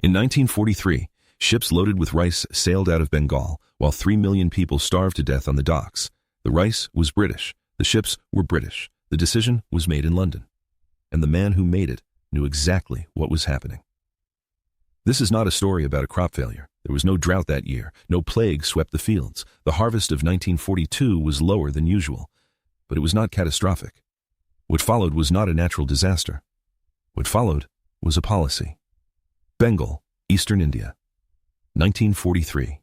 In 1943, ships loaded with rice sailed out of Bengal, while 3 million people starved to death on the docks. The rice was British. The ships were British. The decision was made in London. And the man who made it knew exactly what was happening. This is not a story about a crop failure. There was no drought that year. No plague swept the fields. The harvest of 1942 was lower than usual. But it was not catastrophic. What followed was not a natural disaster. What followed was a policy. Bengal, Eastern India, 1943.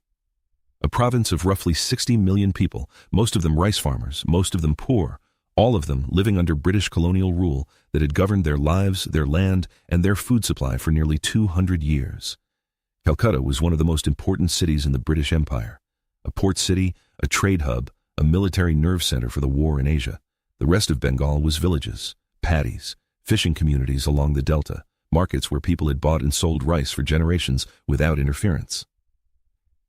A province of roughly 60 million people, most of them rice farmers, most of them poor, all of them living under British colonial rule that had governed their lives, their land, and their food supply for nearly 200 years. Calcutta was one of the most important cities in the British Empire, a port city, a trade hub, a military nerve center for the war in Asia. The rest of Bengal was villages, paddies, fishing communities along the delta, markets where people had bought and sold rice for generations without interference.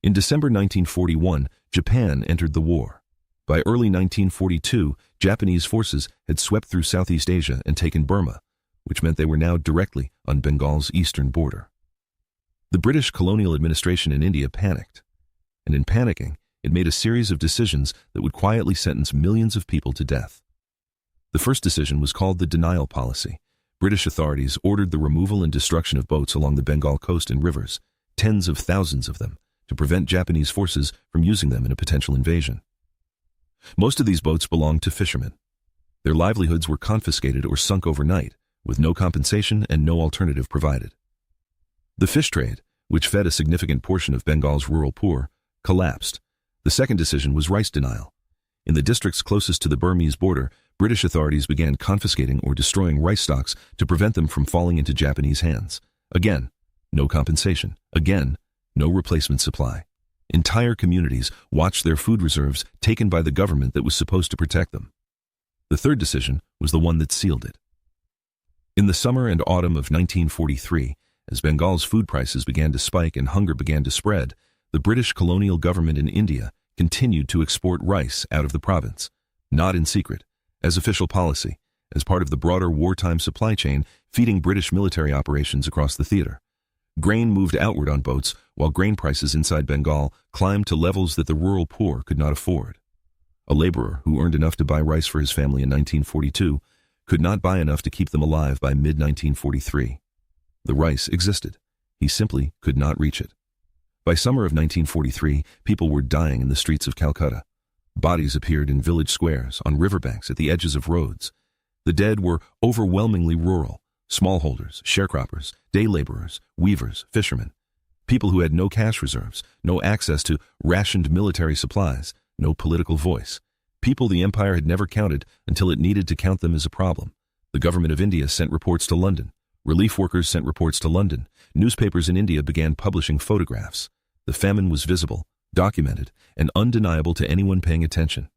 In December 1941, Japan entered the war. By early 1942, Japanese forces had swept through Southeast Asia and taken Burma, which meant they were now directly on Bengal's eastern border. The British colonial administration in India panicked, and in panicking, it made a series of decisions that would quietly sentence millions of people to death. The first decision was called the denial policy. British authorities ordered the removal and destruction of boats along the Bengal coast and rivers, tens of thousands of them, to prevent Japanese forces from using them in a potential invasion. Most of these boats belonged to fishermen. Their livelihoods were confiscated or sunk overnight, with no compensation and no alternative provided. The fish trade, which fed a significant portion of Bengal's rural poor, collapsed. The second decision was rice denial. In the districts closest to the Burmese border, British authorities began confiscating or destroying rice stocks to prevent them from falling into Japanese hands. Again, no compensation. Again, no replacement supply. Entire communities watched their food reserves taken by the government that was supposed to protect them. The third decision was the one that sealed it. In the summer and autumn of 1943, as Bengal's food prices began to spike and hunger began to spread, the British colonial government in India continued to export rice out of the province, not in secret, as official policy, as part of the broader wartime supply chain feeding British military operations across the theater. Grain moved outward on boats, while grain prices inside Bengal climbed to levels that the rural poor could not afford. A laborer who earned enough to buy rice for his family in 1942 could not buy enough to keep them alive by mid-1943. The rice existed. He simply could not reach it. By summer of 1943, people were dying in the streets of Calcutta. Bodies appeared in village squares, on riverbanks, at the edges of roads. The dead were overwhelmingly rural, smallholders, sharecroppers, day laborers, weavers, fishermen, people who had no cash reserves, no access to rationed military supplies, no political voice, people the empire had never counted until it needed to count them as a problem. The government of India sent reports to London. Relief workers sent reports to London. Newspapers in India began publishing photographs. The famine was visible, documented, and undeniable to anyone paying attention.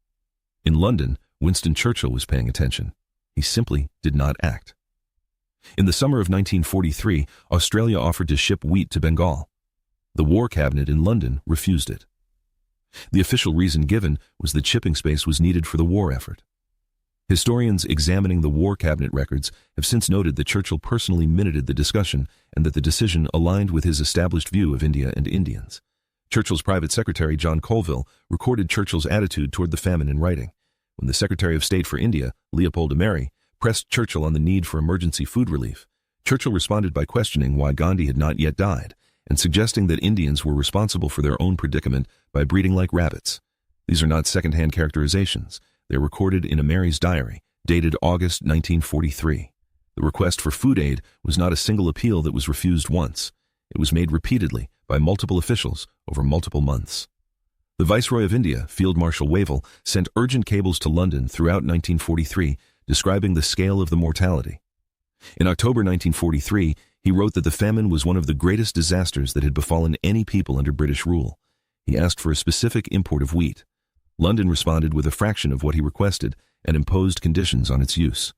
In London, Winston Churchill was paying attention. He simply did not act. In the summer of 1943, Australia offered to ship wheat to Bengal. The War Cabinet in London refused it. The official reason given was that shipping space was needed for the war effort. Historians examining the War Cabinet records have since noted that Churchill personally minuted the discussion and that the decision aligned with his established view of India and Indians. Churchill's private secretary, John Colville, recorded Churchill's attitude toward the famine in writing. When the Secretary of State for India, Leopold Emery, pressed Churchill on the need for emergency food relief, Churchill responded by questioning why Gandhi had not yet died and suggesting that Indians were responsible for their own predicament by breeding like rabbits. These are not second-hand characterizations. They are recorded in Emery's diary, dated August 1943. The request for food aid was not a single appeal that was refused once. It was made repeatedly by multiple officials over multiple months. The Viceroy of India, Field Marshal Wavell, sent urgent cables to London throughout 1943 describing the scale of the mortality. In October 1943, he wrote that the famine was one of the greatest disasters that had befallen any people under British rule. He asked for a specific import of wheat. London responded with a fraction of what he requested and imposed conditions on its use.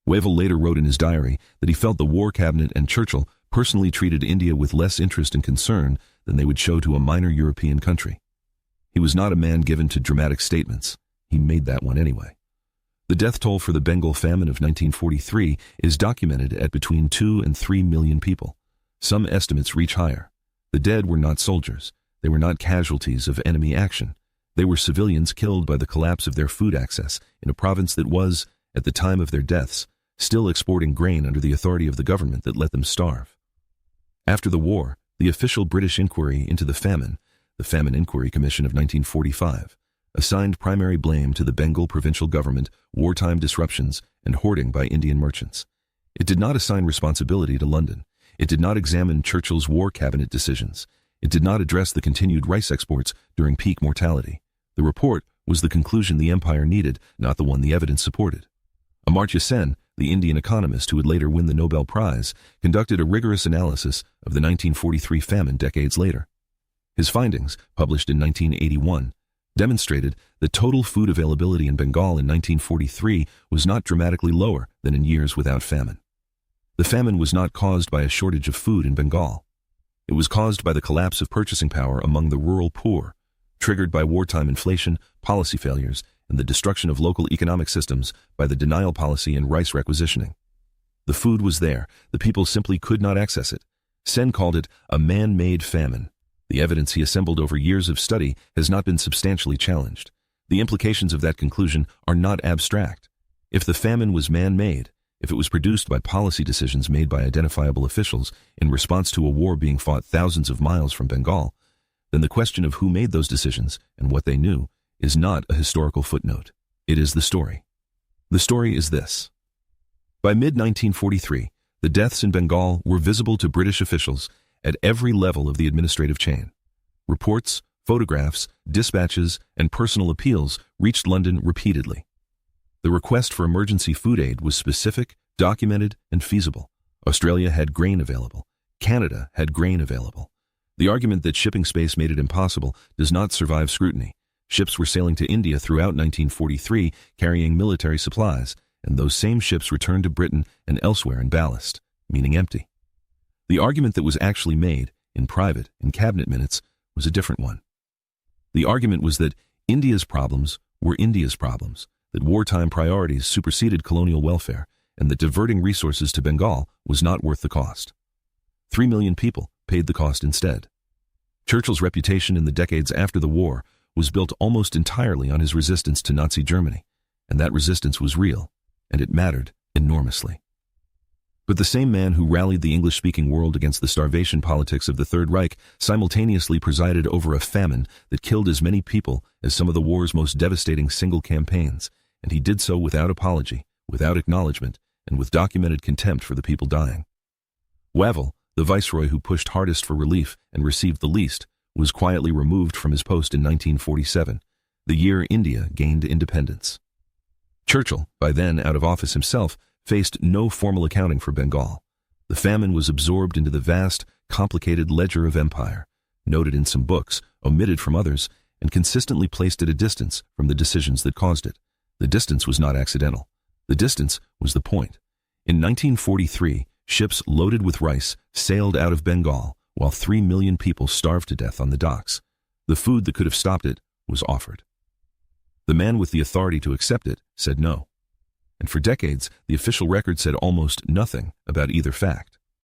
Wavell later wrote in his diary that he felt the War Cabinet and Churchill personally treated India with less interest and concern than they would show to a minor European country. He was not a man given to dramatic statements. He made that one anyway. The death toll for the Bengal famine of 1943 is documented at between 2 and 3 million people. Some estimates reach higher. The dead were not soldiers. They were not casualties of enemy action. They were civilians killed by the collapse of their food access in a province that was, at the time of their deaths, still exporting grain under the authority of the government that let them starve. After the war, the official British inquiry into the Famine Inquiry Commission of 1945, assigned primary blame to the Bengal provincial government, wartime disruptions, and hoarding by Indian merchants. It did not assign responsibility to London. It did not examine Churchill's war cabinet decisions. It did not address the continued rice exports during peak mortality. The report was the conclusion the empire needed, not the one the evidence supported. Amartya Sen, the Indian economist who would later win the Nobel Prize, conducted a rigorous analysis of the 1943 famine decades later. His findings, published in 1981, demonstrated that total food availability in Bengal in 1943 was not dramatically lower than in years without famine. The famine was not caused by a shortage of food in Bengal. It was caused by the collapse of purchasing power among the rural poor, triggered by wartime inflation, policy failures, and the destruction of local economic systems by the denial policy and rice requisitioning. The food was there, the people simply could not access it. Sen called it a man-made famine. The evidence he assembled over years of study has not been substantially challenged. The implications of that conclusion are not abstract. If the famine was man-made, if it was produced by policy decisions made by identifiable officials in response to a war being fought thousands of miles from Bengal, then the question of who made those decisions and what they knew is not a historical footnote. It is the story. The story is this. By mid-1943, the deaths in Bengal were visible to British officials at every level of the administrative chain. Reports, photographs, dispatches, and personal appeals reached London repeatedly. The request for emergency food aid was specific, documented, and feasible. Australia had grain available. Canada had grain available. The argument that shipping space made it impossible does not survive scrutiny. Ships were sailing to India throughout 1943 carrying military supplies, and those same ships returned to Britain and elsewhere in ballast, meaning empty. The argument that was actually made, in private, in cabinet minutes, was a different one. The argument was that India's problems were India's problems, that wartime priorities superseded colonial welfare, and that diverting resources to Bengal was not worth the cost. 3 million people paid the cost instead. Churchill's reputation in the decades after the war was built almost entirely on his resistance to Nazi Germany, and that resistance was real, and it mattered enormously. But the same man who rallied the English-speaking world against the starvation politics of the Third Reich simultaneously presided over a famine that killed as many people as some of the war's most devastating single campaigns, and he did so without apology, without acknowledgement, and with documented contempt for the people dying. Wavell, the viceroy who pushed hardest for relief and received the least, was quietly removed from his post in 1947, the year India gained independence. Churchill, by then out of office himself, faced no formal accounting for Bengal. The famine was absorbed into the vast, complicated ledger of empire, noted in some books, omitted from others, and consistently placed at a distance from the decisions that caused it. The distance was not accidental. The distance was the point. In 1943, ships loaded with rice sailed out of Bengal, while 3 million people starved to death on the docks. The food that could have stopped it was offered. The man with the authority to accept it said no. And for decades, the official record said almost nothing about either fact.